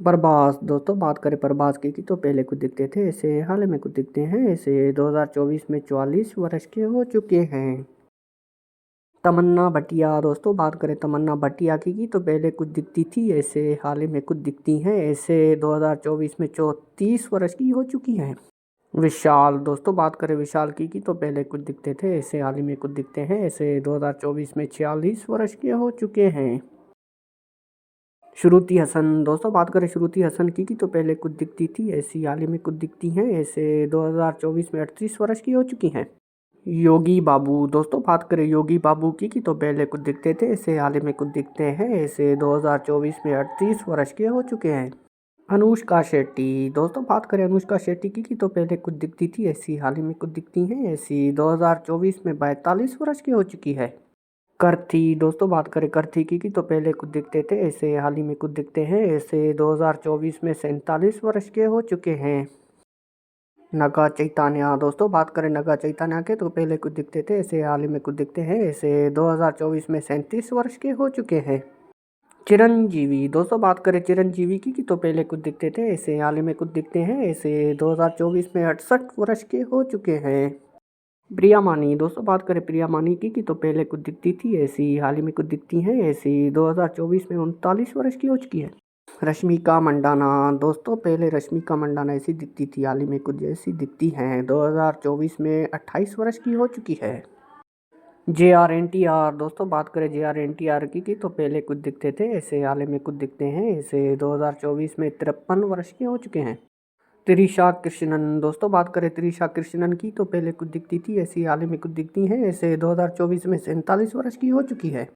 प्रभास दोस्तों बात करें प्रभास की तो पहले कुछ दिखते थे, ऐसे हाल ही में कुछ दिखते हैं, ऐसे 2024 में 44 वर्ष के हो चुके हैं। तमन्ना भटिया दोस्तों बात करें तमन्ना भटिया की तो पहले कुछ दिखती थी, ऐसे हाल ही में कुछ दिखती हैं, ऐसे 2024 में 34 वर्ष की हो चुकी हैं। विशाल दोस्तों बात करें विशाल की तो पहले कुछ दिखते थे, ऐसे हाल ही में कुछ दिखते हैं, ऐसे 2024 में 46 वर्ष के हो चुके हैं। श्रुति हसन दोस्तों बात करें श्रुति हसन की तो पहले कुछ दिखती थी, ऐसी हाल ही में कुछ दिखती हैं, ऐसे 2024 में 38 वर्ष की हो चुकी हैं। योगी बाबू दोस्तों बात करें योगी बाबू की तो पहले कुछ दिखते थे, ऐसे हाल ही में कुछ दिखते हैं, ऐसे 2024 में 38 वर्ष के हो चुके हैं। अनुष्का शेट्टी दोस्तों बात करें अनुष्का शेट्टी की तो पहले कुछ दिखती थी, ऐसी हाल ही में कुछ दिखती हैं, ऐसी 2024 में 42 वर्ष की हो चुकी है। कर्थी दोस्तों बात करें कर्थी की तो पहले कुछ दिखते थे, ऐसे हाल ही में कुछ दिखते हैं, ऐसे 2024 में 47 वर्ष के हो चुके हैं। नगा चैतन्य दोस्तों बात करें नगा चैतन्य के तो पहले कुछ दिखते थे, ऐसे हाल ही में कुछ दिखते हैं, ऐसे 2024 में 37 वर्ष के हो चुके हैं। चिरंजीवी दोस्तों बात करें चिरंजीवी की तो पहले कुछ दिखते थे, ऐसे हाल ही में कुछ दिखते हैं, ऐसे 2024 में 68 वर्ष के हो चुके हैं। प्रिया मानी दोस्तों बात करें प्रिया मानी की तो पहले कुछ दिखती थी, ऐसी हाल ही में कुछ दिखती हैं, ऐसी 2024 में 39 वर्ष की हो चुकी है। रश्मिका मंडाना दोस्तों पहले रश्मिका मंडाना ऐसी दिखती थी, हाल ही में कुछ ऐसी दिखती हैं, 2024 में 28 वर्ष की हो चुकी है। JR NTR दोस्तों बात करें JR NTR की तो पहले कुछ दिखते थे, ऐसे हाल ही में कुछ दिखते हैं, ऐसे 2024 में 53 वर्ष के हो चुके हैं। त्रिशा कृष्णन दोस्तों बात करें त्रिशा कृष्णन की तो पहले कुछ दिखती थी, ऐसी हाल ही में कुछ दिखती हैं, ऐसे 2024 में 47 वर्ष की हो चुकी है।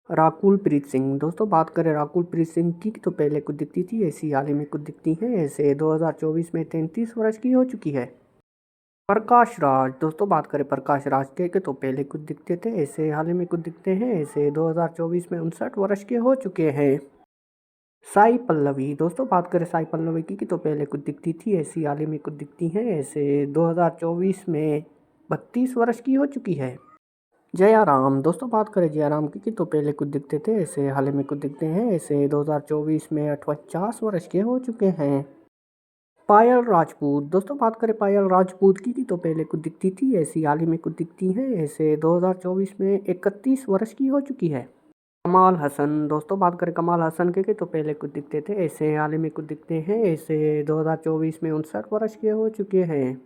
राकुल प्रीत सिंह दोस्तों बात करें राकुल प्रीत सिंह की तो पहले कुछ दिखती थी, ऐसी हाल ही में कुछ दिखती हैं, ऐसे 2024 में 33 वर्ष की हो चुकी है। प्रकाश राज दोस्तों बात करें प्रकाश राज के तो पहले कुछ दिखते थे, ऐसे हाल ही में कुछ दिखते हैं, ऐसे 2024 में 59 वर्ष के हो चुके हैं। साई पल्लवी दोस्तों बात करें साई पल्लवी की तो पहले कुछ दिखती थी, ऐसी हाल ही में कुछ दिखती हैं, ऐसे 2024 में 32 वर्ष की हो चुकी है। जयाराम दोस्तों बात करें जयाराम की तो पहले कुछ दिखते थे, ऐसे हाल ही में कुछ दिखते हैं, ऐसे 2024 में 50 वर्ष के हो चुके हैं। पायल राजपूत दोस्तों बात करें पायल राजपूत की तो पहले कुछ दिखती थी, ऐसी हाल ही में कुछ दिखती हैं, ऐसे 2024 में 31 वर्ष की हो चुकी है। कमाल हसन दोस्तों बात करें कमाल हसन के तो पहले कुछ दिखते थे, ऐसे हाल ही में कुछ दिखते हैं, ऐसे 2024 में 59 वर्ष के हो चुके हैं।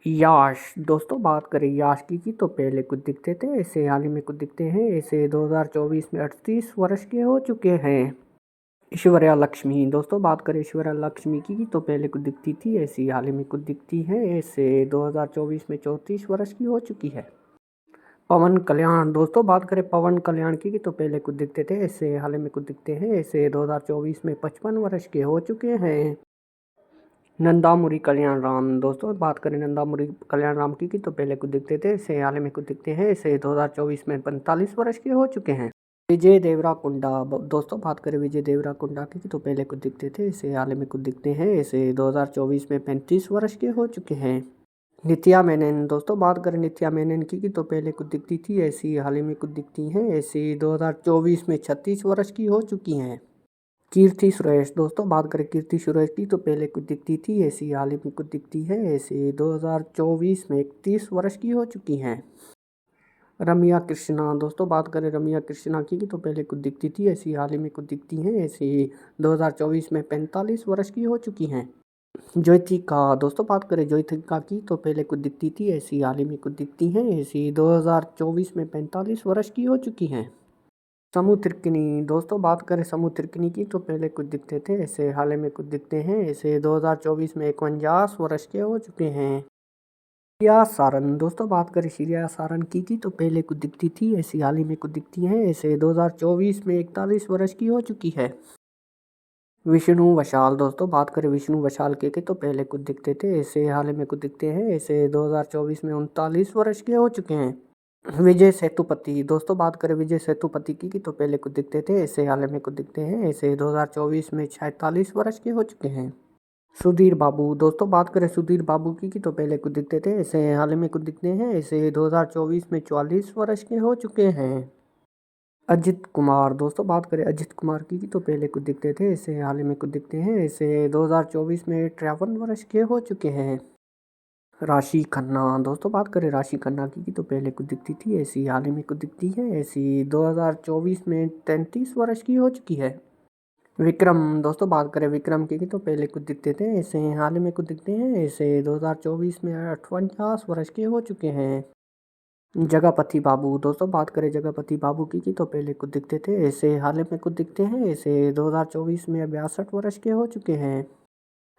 याश दोस्तों बात करें याश की तो पहले कुछ दिखते थे, ऐसे हाल ही में कुछ दिखते हैं, ऐसे 2024 में 38 वर्ष के हो चुके हैं। ऐश्वर्या लक्ष्मी दोस्तों बात करें ऐश्वर्या लक्ष्मी की तो पहले कुछ दिखती थी, ऐसी हाल ही में कुछ दिखती है, ऐसे 2024 में 34 वर्ष की हो चुकी है। पवन कल्याण दोस्तों बात करें पवन कल्याण की तो पहले कुछ दिखते थे, ऐसे हाल ही में कुछ दिखते हैं, ऐसे 2024 में 55 वर्ष के हो चुके हैं। नंदामुरी कल्याण राम दोस्तों बात करें नंदामुरी कल्याण राम की तो पहले कुछ दिखते थे, ऐसे हाल ही में कुछ दिखते हैं, ऐसे 2024 में 45 वर्ष के हो चुके हैं। विजय देवराकोंडा दोस्तों बात करें विजय देवराकोंडा की तो पहले कुछ दिखते थे, ऐसे हाल ही में कुछ दिखते हैं, ऐसे 2024 में 35 वर्ष के हो चुके हैं। नित्या मेनन दोस्तों बात करें नित्या मेनन की तो पहले कुछ दिखती थी, ऐसी हाल ही में कुछ दिखती हैं, ऐसी 2024 में 36 वर्ष की हो चुकी हैं। कीर्ति सुरेश दोस्तों बात करें कीर्ति सुरेश की तो पहले कुछ दिखती थी, ऐसी हाल ही में कुछ दिखती है, ऐसे 2024 में 31 वर्ष की हो चुकी हैं। रम्या कृष्णा दोस्तों बात करें रम्या कृष्णा की तो पहले कुछ दिखती थी, ऐसी हाल ही में कुछ दिखती हैं, ऐसे 2024 में 45 वर्ष की हो चुकी हैं। ज्योतिका दोस्तों बात करें ज्योतिका की तो पहले कुछ दिखती थी, ऐसी हाल ही में कुछ दिखती हैं, ऐसी 2024 में 45 वर्ष की हो चुकी हैं। समुद्रकिनी दोस्तों बात करें समुद्रकिनी की तो पहले कुछ दिखते थे, ऐसे हाल ही में कुछ दिखते हैं, ऐसे 2024 में 51 वर्ष के हो चुके हैं। श्रेया सारन दोस्तों बात करें श्रेया सारन की तो पहले कुछ दिखती थी, ऐसी हाल ही में कुछ दिखती हैं, ऐसे 2024 में 41 वर्ष की हो चुकी है। विष्णु वशाल दोस्तों बात करें विष्णु वशाल के तो पहले कुछ दिखते थे, ऐसे हाल ही में कुछ दिखते हैं, ऐसे 2024 में 39 वर्ष के हो चुके हैं। विजय सेतुपति दोस्तों बात करें विजय सेतुपति की तो पहले कुछ दिखते थे, ऐसे हाल ही में कुछ दिखते हैं, ऐसे 2024 में 46 वर्ष के हो चुके हैं। सुधीर बाबू दोस्तों बात करें सुधीर बाबू की तो पहले कुछ दिखते थे, ऐसे हाल ही में कुछ दिखते हैं, ऐसे 2024 में 44 वर्ष के हो चुके हैं। अजित कुमार दोस्तों बात करें अजित कुमार की तो पहले कुछ दिखते थे, ऐसे हाल ही में कुछ दिखते हैं, ऐसे 2024 में 53 वर्ष के हो चुके हैं। राशि खन्ना दोस्तों बात करें राशि खन्ना की तो पहले कुछ दिखती थी, ऐसी हाल ही में कुछ दिखती है, ऐसी 2024 में 33 वर्ष की हो चुकी है। विक्रम दोस्तों बात करें विक्रम की तो पहले कुछ दिखते थे, ऐसे हाल ही में कुछ दिखते हैं, ऐसे 2024 में 48 वर्ष के हो चुके हैं। जगपति बाबू दोस्तों बात करें जगपति बाबू की तो पहले कुछ दिखते थे, ऐसे हाल ही में कुछ दिखते हैं, ऐसे 2024 में 62 वर्ष के हो चुके हैं।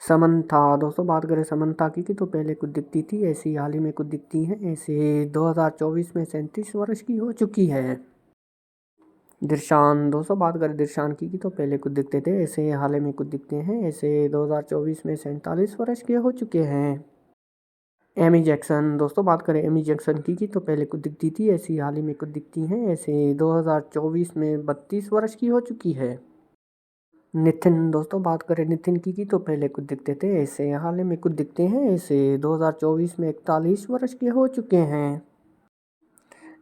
समंथा दोस्तों बात करें समंथा की तो पहले कुछ दिखती थी, ऐसी हाल ही में कुछ दिखती हैं, ऐसे 2024 में 37 वर्ष की हो चुकी है। दिरशान दोस्तों बात करें दिरशान की तो पहले कुछ दिखते थे, ऐसे हाल ही में कुछ दिखते हैं, ऐसे 2024 में 47 वर्ष के हो चुके हैं। एमी जैक्सन दोस्तों बात करें एमी जैक्सन की तो पहले कुछ दिखती थी, ऐसी हाल ही में कुछ दिखती हैं, ऐसे 2024 में 32 वर्ष की हो चुकी है। नितिन दोस्तों बात करें नितिन की तो पहले कुछ दिखते थे, ऐसे हाल ही में कुछ दिखते हैं, ऐसे 2024 में 41 वर्ष के हो चुके हैं।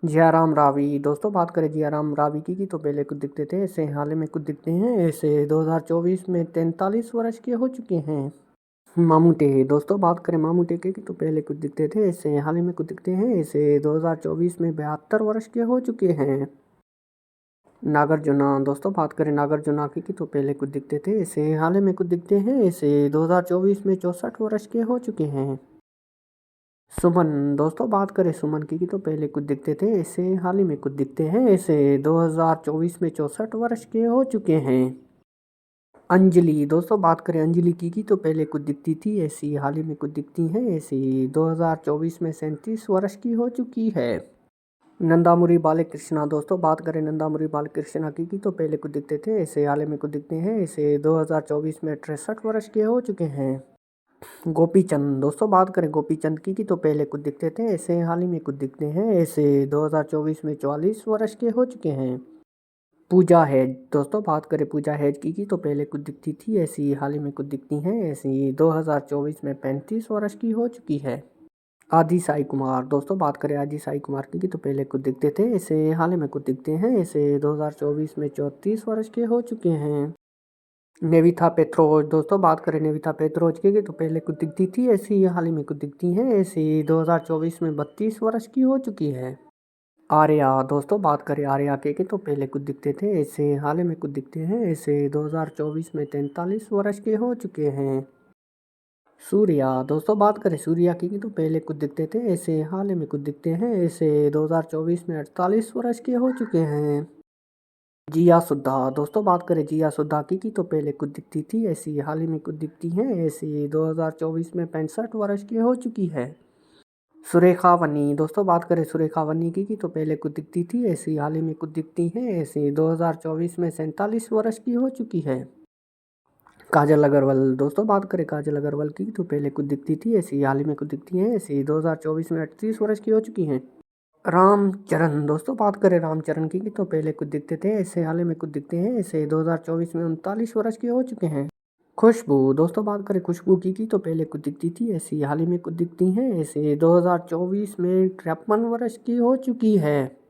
जियाराम रावी दोस्तों बात करें जियाराम रावी की तो पहले कुछ दिखते थे, ऐसे हाल ही में कुछ दिखते हैं, ऐसे 2024 में 43 वर्ष के हो चुके हैं। मामूटे दोस्तों बात करें मामूटे की तो पहले कुछ दिखते थे, ऐसे हाल ही में कुछ दिखते हैं, ऐसे 2024 में 72 वर्ष के हो चुके हैं। नागार्जुना दोस्तों बात करें नागार्जुना की तो पहले कुछ दिखते थे, ऐसे हाल ही में कुछ दिखते हैं, ऐसे 2024 में 64 वर्ष के हो चुके हैं। सुमन दोस्तों बात करें सुमन की तो पहले कुछ दिखते थे, ऐसे हाल ही में कुछ दिखते हैं, ऐसे 2024 में 64 वर्ष के हो चुके हैं। अंजलि दोस्तों बात करें अंजलि की तो पहले कुछ दिखती थी, ऐसी हाल ही में कुछ दिखती हैं, ऐसी 2024 में 37 वर्ष की हो चुकी है। नंदामुरी बालकृष्णा दोस्तों बात करें नंदामुरी बालकृष्णा की तो पहले कुछ दिखते थे, ऐसे हाल ही में कुछ दिखते हैं, ऐसे 2024 में 63 वर्ष के हो चुके हैं। गोपीचंद दोस्तों बात करें गोपीचंद की तो पहले कुछ दिखते थे, ऐसे हाल ही में कुछ दिखते हैं, ऐसे 2024 में 44 वर्ष के हो चुके हैं। पूजा हेज दोस्तों बात करें पूजा हेज की तो पहले कुछ दिखती थी, ऐसी हाल ही में कुछ दिखती हैं, ऐसी 2024 में 35 वर्ष की हो चुकी है। आदि साई कुमार दोस्तों बात करें आदि साई कुमार की तो पहले कुछ दिखते थे, ऐसे हाल ही में कुछ दिखते हैं, ऐसे 2024 में 34 वर्ष के हो चुके हैं। नेविथा पेत्रोज दोस्तों बात करें नेविथा पेत्रोज की तो पहले कुछ दिखती थी, ऐसी हाल ही में कुछ दिखती हैं, ऐसी 2024 में 32 वर्ष की हो चुकी है। आर्या दोस्तों बात करें आर्या के तो पहले कुछ दिखते थे, ऐसे हाल ही में कुछ दिखते हैं, ऐसे 2024 में 43 वर्ष के हो चुके हैं। सूर्या दोस्तों बात करें सूर्या की तो पहले कुछ दिखते थे, ऐसे हाल ही में कुछ दिखते हैं, ऐसे 2024 में 48 वर्ष के हो चुके हैं। जिया सुद्धा दोस्तों बात करें जिया सुद्धा की तो पहले कुछ दिखती थी, ऐसी हाल ही में कुछ दिखती हैं, ऐसी 2024 में 65 वर्ष की हो चुकी है। सुरेखा वनी दोस्तों बात करें सुरेखा वनी की तो पहले कुछ दिखती थी, ऐसी हाल ही में कुछ दिखती हैं, ऐसी 2024 में 47 वर्ष की हो चुकी है। काजल अग्रवाल दोस्तों बात करें काजल अग्रवाल की तो पहले कुछ दिखती थी, ऐसी हाल ही में कुछ दिखती हैं, ऐसी 2024 में 38 वर्ष की हो चुकी हैं। रामचरण दोस्तों बात करें रामचरण की तो पहले कुछ दिखते थे, ऐसे हाल ही में कुछ दिखते हैं, ऐसे 2024 में 39 वर्ष के हो चुके हैं। खुशबू दोस्तों बात करें खुशबू की तो पहले कुछ दिखती थी, ऐसी हाल ही में कुछ दिखती हैं, ऐसे 2024 में 53 वर्ष की हो चुकी है।